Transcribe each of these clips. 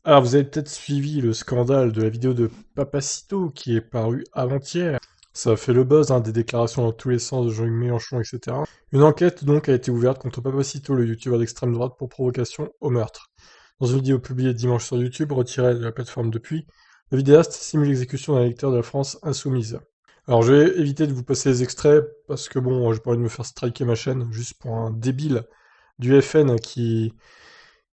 Alors, vous avez peut-être suivi le scandale de la vidéo de Papacito qui est paru avant-hier. Ça a fait le buzz, hein, des déclarations dans tous les sens de Jean-Luc Mélenchon, etc. Une enquête donc a été ouverte contre Papacito, le youtubeur d'extrême droite, pour provocation au meurtre. Dans une vidéo publiée dimanche sur YouTube, retirée de la plateforme depuis, le vidéaste simule l'exécution d'un électeur de la France insoumise. Alors je vais éviter de vous passer les extraits, parce que bon, j'ai pas envie de me faire striker ma chaîne, juste pour un débile du FN qui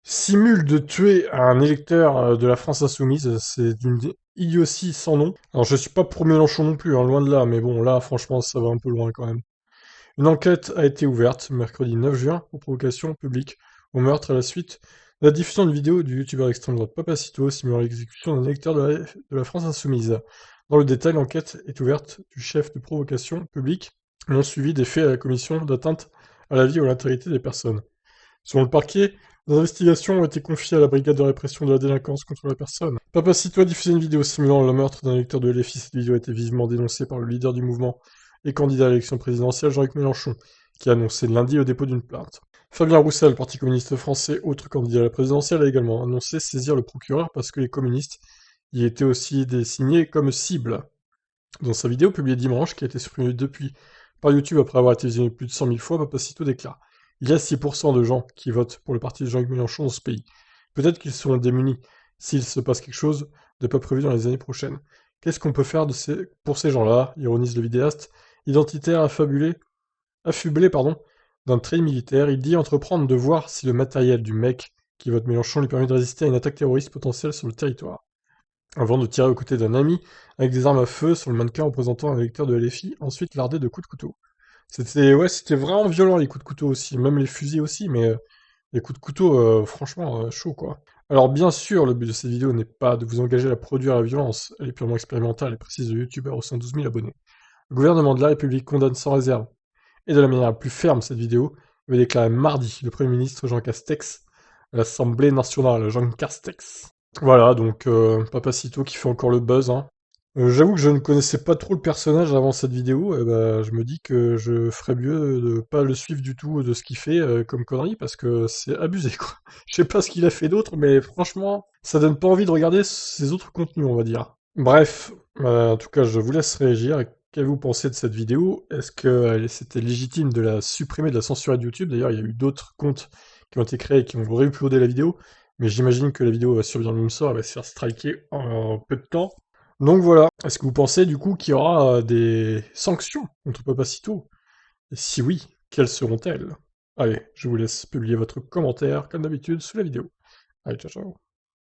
simule de tuer un électeur de la France insoumise, c'est d'une idiotie sans nom. Alors je suis pas pour Mélenchon non plus, hein, loin de là, mais bon là franchement ça va un peu loin quand même. Une enquête a été ouverte mercredi 9 juin pour provocation publique au meurtre à la suite de la diffusion d'une vidéo du youtubeur d'extrême droite Papacito simulant l'exécution d'un électeur de la France insoumise. Dans le détail, l'enquête est ouverte du chef de provocation publique non suivi des faits à la commission d'atteinte à la vie ou à l'intégrité des personnes. Selon le parquet, les investigations ont été confiées à la brigade de répression de la délinquance contre la personne. Papacito a diffusé une vidéo simulant le meurtre d'un électeur de LFI. Cette vidéo a été vivement dénoncée par le leader du mouvement et candidat à l'élection présidentielle Jean-Luc Mélenchon, qui a annoncé lundi le dépôt d'une plainte. Fabien Roussel, Parti communiste français, autre candidat à la présidentielle, a également annoncé saisir le procureur parce que les communistes y étaient aussi désignés comme cible. Dans sa vidéo publiée dimanche, qui a été supprimée depuis par YouTube après avoir été visionnée plus de 100 000 fois, Papacito déclare: il y a 6% de gens qui votent pour le parti de Jean-Luc Mélenchon dans ce pays. Peut-être qu'ils seront démunis s'il se passe quelque chose de pas prévu dans les années prochaines. Qu'est-ce qu'on peut faire pour ces gens-là, ironise le vidéaste, identitaire affublé d'un trait militaire. Il dit entreprendre de voir si le matériel du mec qui vote Mélenchon lui permet de résister à une attaque terroriste potentielle sur le territoire avant de tirer aux côtés d'un ami avec des armes à feu sur le mannequin représentant un électeur de LFI, ensuite lardé de coups de couteau. C'était vraiment violent les coups de couteau aussi, même les fusils aussi, mais les coups de couteau, franchement, chaud quoi. Alors bien sûr, le but de cette vidéo n'est pas de vous engager à produire la violence, elle est purement expérimentale et précise le youtubeur aux 112 000 abonnés. Le gouvernement de la République condamne sans réserve, et de la manière la plus ferme cette vidéo, avait déclaré mardi le Premier ministre Jean Castex à l'Assemblée nationale, Jean Castex. Voilà, donc Papacito qui fait encore le buzz, hein. J'avoue que je ne connaissais pas trop le personnage avant cette vidéo, et bah, je me dis que je ferais mieux de pas le suivre du tout de ce qu'il fait comme connerie, parce que c'est abusé, quoi. Je sais pas ce qu'il a fait d'autre, mais franchement, ça donne pas envie de regarder ses autres contenus, on va dire. Bref, en tout cas, je vous laisse réagir. Qu'avez-vous pensé de cette vidéo? Est-ce que c'était légitime de la supprimer, de la censurer de YouTube? D'ailleurs, il y a eu d'autres comptes qui ont été créés et qui ont réuploadé la vidéo, mais j'imagine que la vidéo va survivre le même sort, elle va se faire striker en peu de temps. Donc voilà, est-ce que vous pensez du coup qu'il y aura des sanctions contre Papacito? Et si oui, quelles seront-elles? Allez, je vous laisse publier votre commentaire, comme d'habitude, sous la vidéo. Allez, ciao ciao.